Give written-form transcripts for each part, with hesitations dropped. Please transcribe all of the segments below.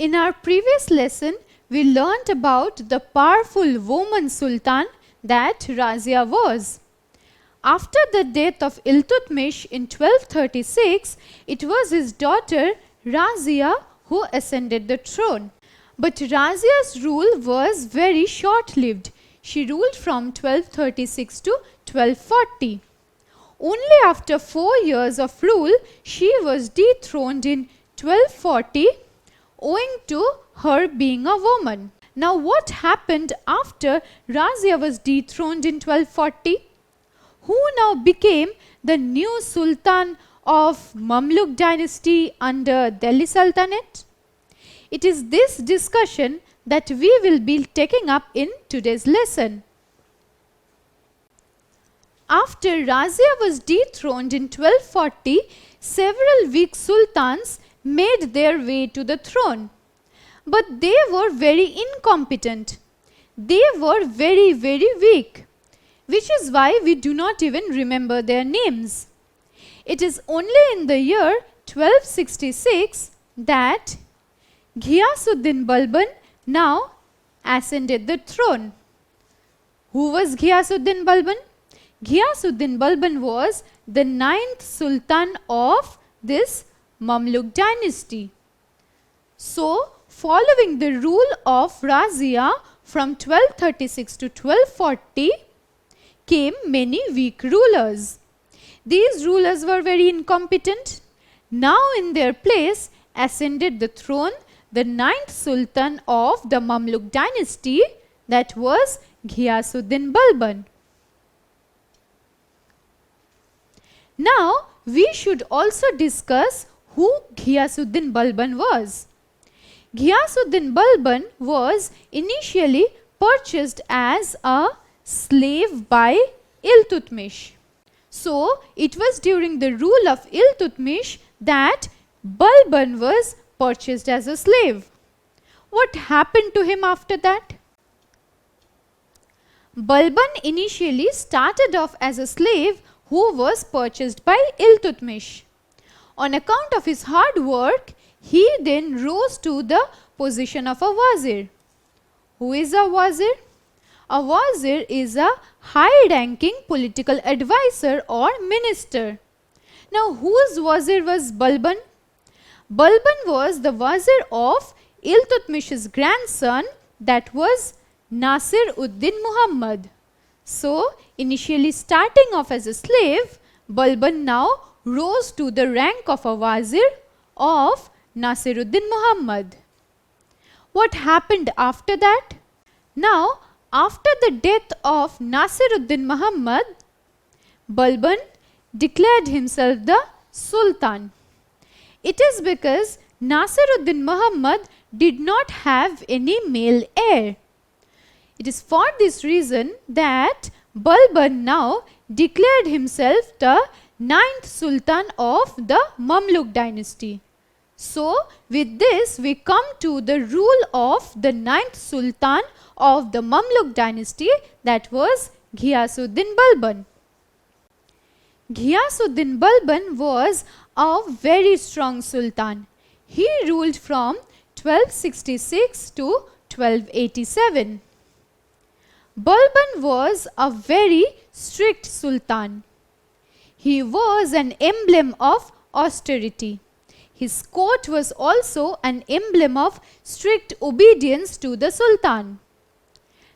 In our previous lesson, we learnt about the powerful woman sultan that Razia was. After the death of Iltutmish in 1236, it was his daughter Razia who ascended the throne. But Razia's rule was very short-lived. She ruled from 1236 to 1240. Only after 4 years of rule, she was dethroned in 1240 owing to her being a woman. Now what happened after Razia was dethroned in 1240? Who now became the new Sultan of Mamluk dynasty under Delhi Sultanate? It is this discussion that we will be taking up in today's lesson. After Razia was dethroned in 1240, several weak sultans made their way to the throne. But they were very incompetent. They were very weak, which is why we do not even remember their names. It is only in the year 1266 that Ghiyasuddin Balban now ascended the throne. Who was Ghiyasuddin Balban? Ghiyasuddin Balban was the 9th Sultan of this Mamluk dynasty. So, following the rule of Razia from 1236 to 1240 came many weak rulers. These rulers were very incompetent. Now in their place ascended the throne the 9th Sultan of the Mamluk dynasty, that was Ghiyasuddin Balban. Now we should also discuss who Ghiyasuddin Balban was. Ghiyasuddin Balban was initially purchased as a slave by Iltutmish. So it was during the rule of Iltutmish that Balban was purchased as a slave. What happened to him after that? Balban initially started off as a slave who was purchased by Iltutmish. On account of his hard work, he then rose to the position of a wazir. Who is a wazir? A wazir is a high-ranking political advisor or minister. Now, whose wazir was Balban? Balban was the wazir of Iltutmish's grandson, that was Nasir-ud-Din Muhammad. So, initially starting off as a slave, Balban now rose to the rank of a wazir of Nasir-ud-Din Muhammad. What happened after that? Now, after the death of Nasir-ud-Din Muhammad, Balban declared himself the Sultan. It is because Nasir-ud-Din Muhammad did not have any male heir. It is for this reason that Balban now declared himself the 9th Sultan of the Mamluk dynasty. So, with this we come to the rule of the 9th Sultan of the Mamluk dynasty, that was Ghiyasuddin Balban. Ghiyasuddin Balban was a very strong Sultan. He ruled from 1266 to 1287. Balban was a very strict Sultan. He was an emblem of austerity. His court was also an emblem of strict obedience to the Sultan.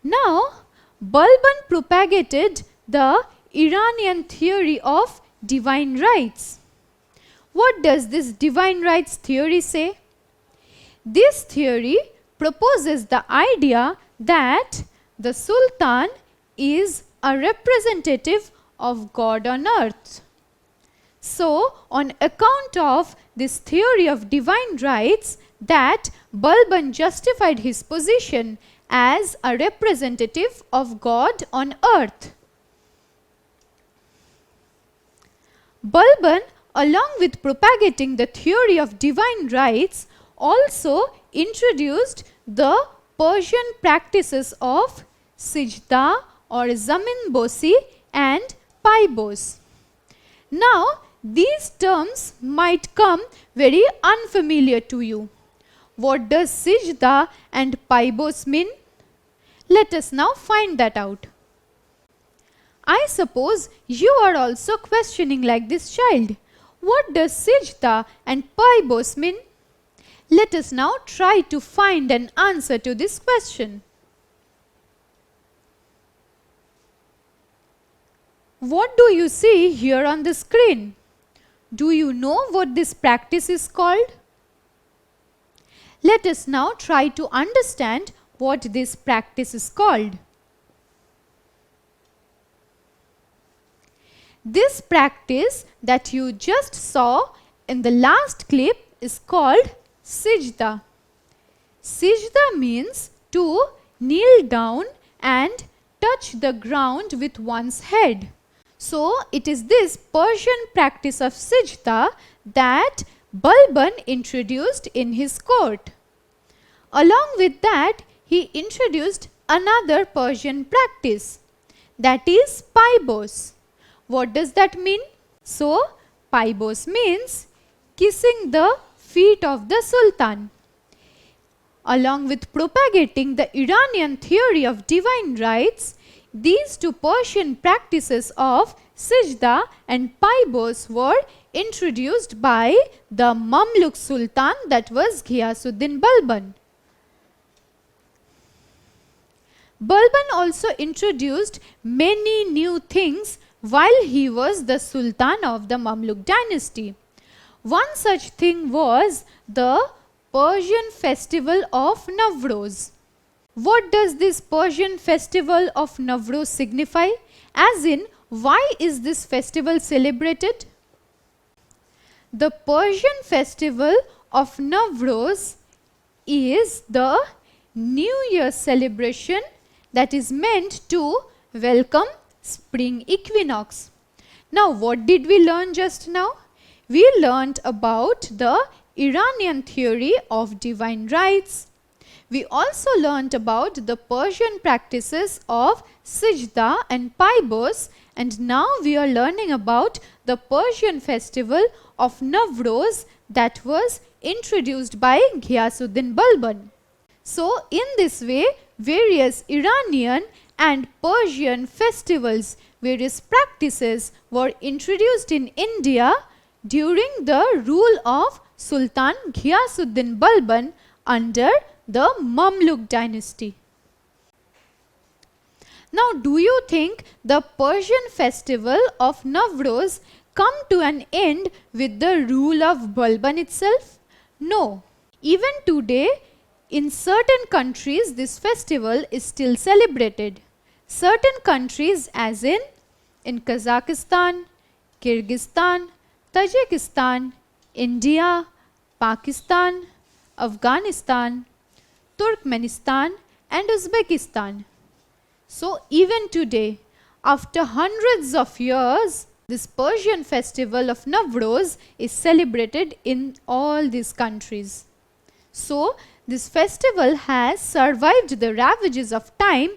Now, Balban propagated the Iranian theory of divine rights. What does this divine rights theory say? This theory proposes the idea that the Sultan is a representative of God on earth. So, on account of this theory of divine rights, that Balban justified his position as a representative of God on earth. Balban, along with propagating the theory of divine rights, also introduced the Persian practices of Sijda or Zamin Bosi and Paibos. Now, these terms might come very unfamiliar to you. what does Sijda and Paibos mean? Let us now find that out. I suppose you are also questioning like this child. What does Sijda and Paibos mean? Let us now try to find an answer to this question. What do you see here on the screen? Do you know what this practice is called? Let us now try to understand what this practice is called. This practice that you just saw in the last clip is called Sijda. Sijda means to kneel down and touch the ground with one's head. So it is this Persian practice of Sijda that Balban introduced in his court. Along with that, he introduced another Persian practice, that is Paibos. What does that mean? So, Paibos means kissing the feet of the Sultan. Along with propagating the Iranian theory of divine rights, these two Persian practices of Sijda and Paibos were introduced by the Mamluk Sultan, that was Ghiyasuddin Balban. Balban also introduced many new things while he was the Sultan of the Mamluk dynasty. One such thing was the Persian festival of Navroz. What does this Persian festival of Navroz signify? As in, why is this festival celebrated? The Persian festival of Navroz is the New Year celebration that is meant to welcome spring equinox. Now, what did we learn just now? We learned about the Iranian theory of divine rights. We also learnt about the Persian practices of Sijda and Paibos, and now we are learning about the Persian festival of Navroz that was introduced by Ghiyasuddin Balban. So, in this way, various Iranian and Persian festivals, various practices were introduced in India during the rule of Sultan Ghiyasuddin Balban under the Mamluk dynasty. Now, do you think the Persian festival of Navroz come to an end with the rule of Balban itself? No. Even today, in certain countries, this festival is still celebrated. Certain countries, as in Kazakhstan, Kyrgyzstan, Tajikistan, India, Pakistan, Afghanistan, Turkmenistan and Uzbekistan. So even today, after hundreds of years, this Persian festival of Navroz is celebrated in all these countries. So this festival has survived the ravages of time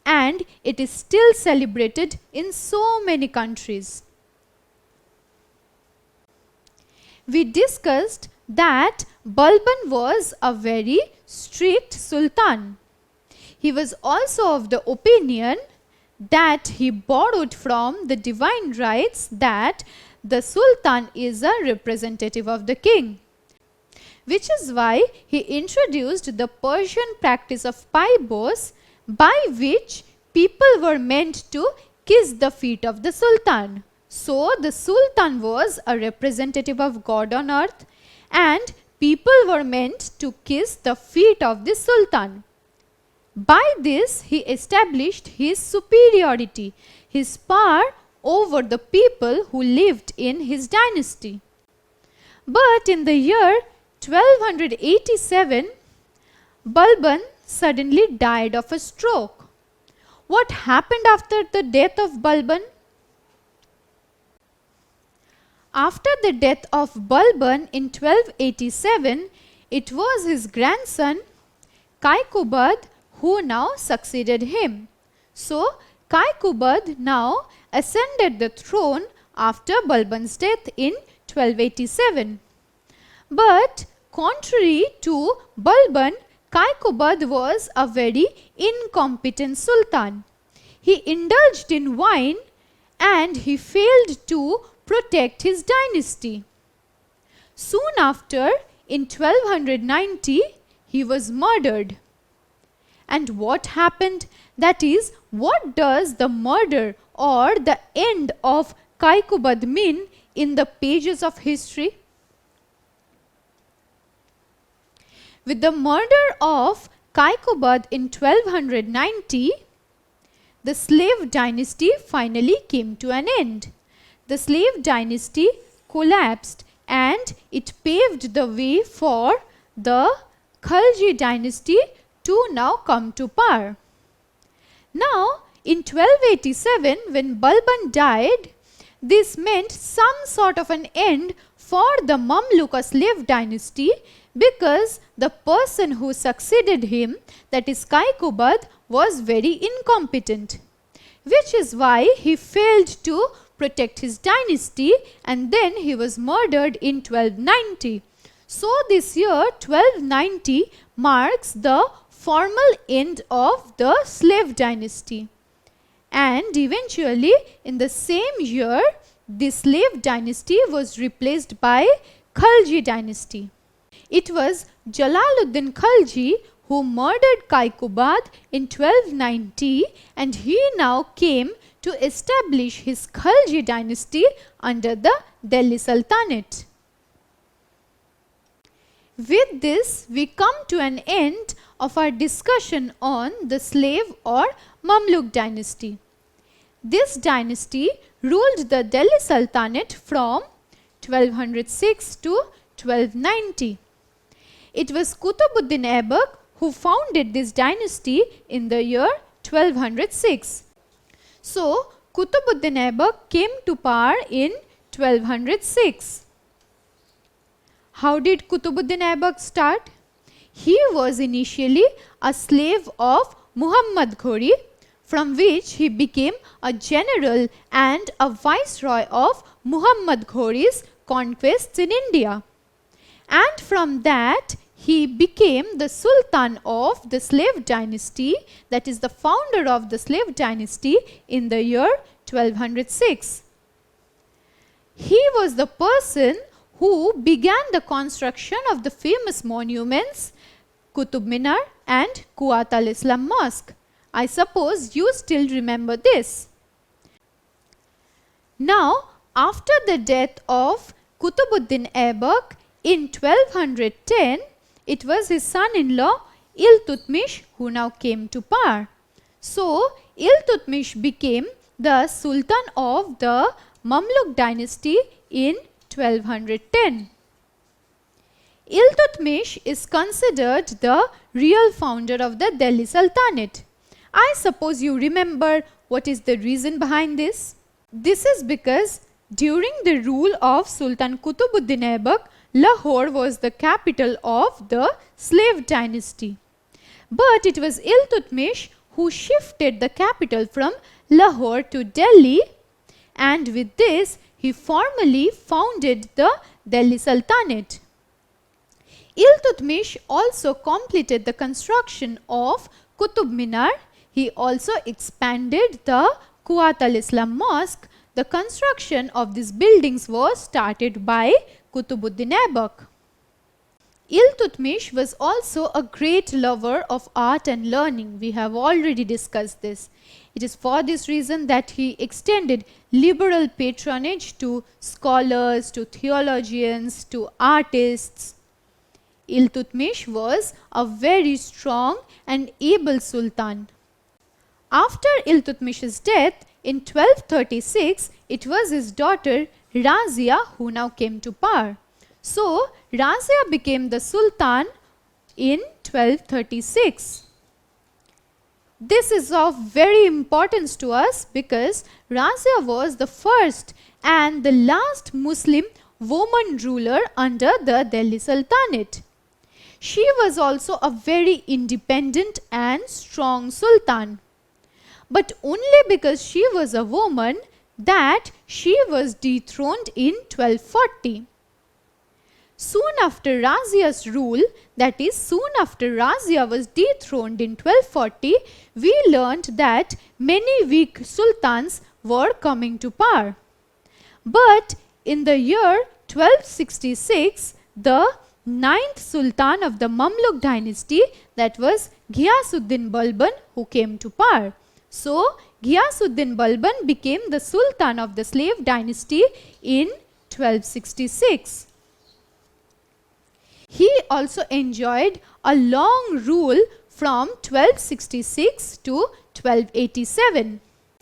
and it is still celebrated in so many countries. We discussed that Balban was a very strict sultan. He was also of the opinion that he borrowed from the divine rights that the sultan is a representative of the king, which is why he introduced the Persian practice of Paibos, by which people were meant to kiss the feet of the sultan. So the sultan was a representative of God on earth and people were meant to kiss the feet of the sultan. By this, he established his superiority, his power over the people who lived in his dynasty. But in the year 1287, Balban suddenly died of a stroke. What happened after the death of Balban? After the death of Balban in 1287, it was his grandson Kaikubad who now succeeded him. So, Kaikubad now ascended the throne after Balban's death in 1287. But contrary to Balban, Kaikobad was a very incompetent sultan. He indulged in wine and he failed to protect his dynasty. Soon after, in 1290, he was murdered. And what happened? That is, what does the murder or the end of Kaikobad mean in the pages of history? With the murder of Kaikobad in 1290, the slave dynasty finally came to an end. The slave dynasty collapsed and it paved the way for the Khalji dynasty to now come to power. Now, in 1287, when Balban died, this meant some sort of an end for the Mamluk slave dynasty, because the person who succeeded him, that is Kaikobad, was very incompetent, which is why he failed to protect his dynasty and then he was murdered in 1290. So this year 1290 marks the formal end of the slave dynasty, and eventually in the same year the slave dynasty was replaced by Khalji dynasty. It was Jalaluddin Khalji who murdered Kaikobad in 1290, and he now came to establish his Khalji dynasty under the Delhi Sultanate. With this, we come to an end of our discussion on the slave or Mamluk dynasty. This dynasty ruled the Delhi Sultanate from 1206 to 1290. It was Qutbuddin Aibak who founded this dynasty in the year 1206. So, Qutbuddin Aibak came to power in 1206. How did Qutbuddin Aibak start? He was initially a slave of Muhammad Ghori, from which he became a general and a viceroy of Muhammad Ghori's conquests in India. And from that, he became the Sultan of the slave dynasty, that is the founder of the slave dynasty in the year 1206. He was the person who began the construction of the famous monuments Qutub Minar and Quwat al-Islam Mosque. I suppose you still remember this. Now, after the death of Qutbuddin Aibak in 1210, it was his son-in-law Iltutmish who now came to power. So, Iltutmish became the Sultan of the Mamluk dynasty in 1210. Iltutmish is considered the real founder of the Delhi Sultanate. I suppose you remember what is the reason behind this. This is because during the rule of Sultan Qutbuddin Aibak, Lahore was the capital of the slave dynasty. But it was Iltutmish who shifted the capital from Lahore to Delhi, and with this he formally founded the Delhi Sultanate. Iltutmish also completed the construction of Qutub Minar. He also expanded the Quwat al-Islam Mosque. The construction of these buildings was started by Qutbuddin Aibak. Iltutmish was also a great lover of art and learning. We have already discussed this. It is for this reason that he extended liberal patronage to scholars, to theologians, to artists. Iltutmish was a very strong and able sultan. After Iltutmish's death in 1236, it was his daughter Razia who now came to power. So, Razia became the sultan in 1236. This is of very importance to us because Razia was the first and the last Muslim woman ruler under the Delhi Sultanate. She was also a very independent and strong sultan. But only because she was a woman that she was dethroned in 1240. Soon after Razia's rule, that is, soon after Razia was dethroned in 1240, we learnt that many weak sultans were coming to power. But in the year 1266, the 9th Sultan of the Mamluk dynasty, that was Ghiyasuddin Balban, who came to power. So, Ghiyasuddin Balban became the Sultan of the slave dynasty in 1266. He also enjoyed a long rule from 1266 to 1287.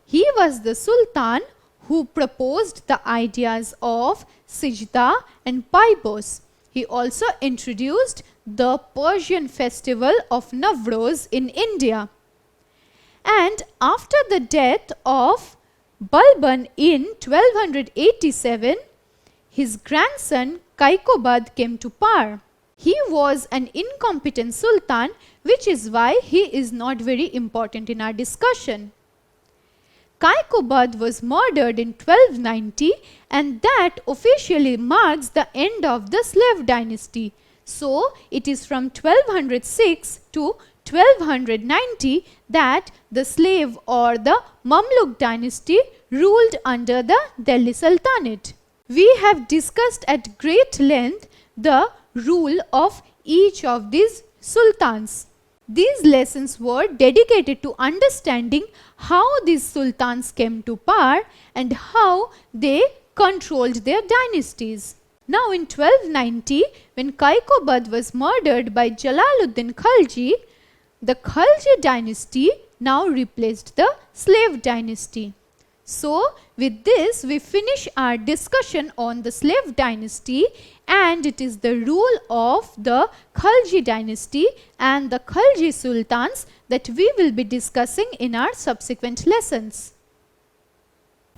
He was the Sultan who proposed the ideas of Sijda and Paibos. He also introduced the Persian festival of Navroz in India. And after the death of Balban in 1287, his grandson Kaikobad came to power. He was an incompetent sultan, which is why he is not very important in our discussion. Kaikobad was murdered in 1290, and that officially marks the end of the slave dynasty. So, it is from 1206 to 1290 that the slave or the Mamluk dynasty ruled under the Delhi Sultanate. We have discussed at great length the rule of each of these sultans. These lessons were dedicated to understanding how these sultans came to power and how they controlled their dynasties. Now in 1290, when Kaikobad was murdered by Jalaluddin Khalji, the Khalji dynasty now replaced the slave dynasty. So, with this we finish our discussion on the slave dynasty, and it is the rule of the Khalji dynasty and the Khalji sultans that we will be discussing in our subsequent lessons.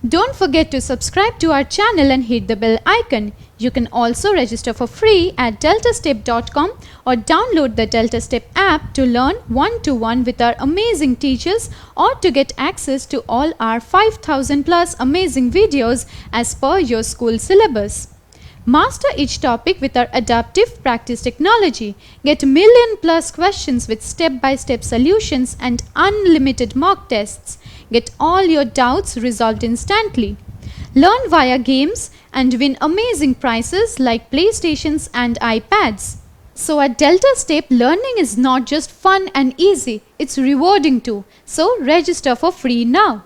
Don't forget to subscribe to our channel and hit the bell icon. You can also register for free at DeltaStep.com or download the DeltaStep app to learn one-to-one with our amazing teachers or to get access to all our 5,000 plus amazing videos as per your school syllabus. Master each topic with our adaptive practice technology. Get million plus questions with step-by-step solutions and unlimited mock tests. Get all your doubts resolved instantly. Learn via games and win amazing prizes like PlayStations and iPads. So at DeltaStep, learning is not just fun and easy, it's rewarding too. So register for free now.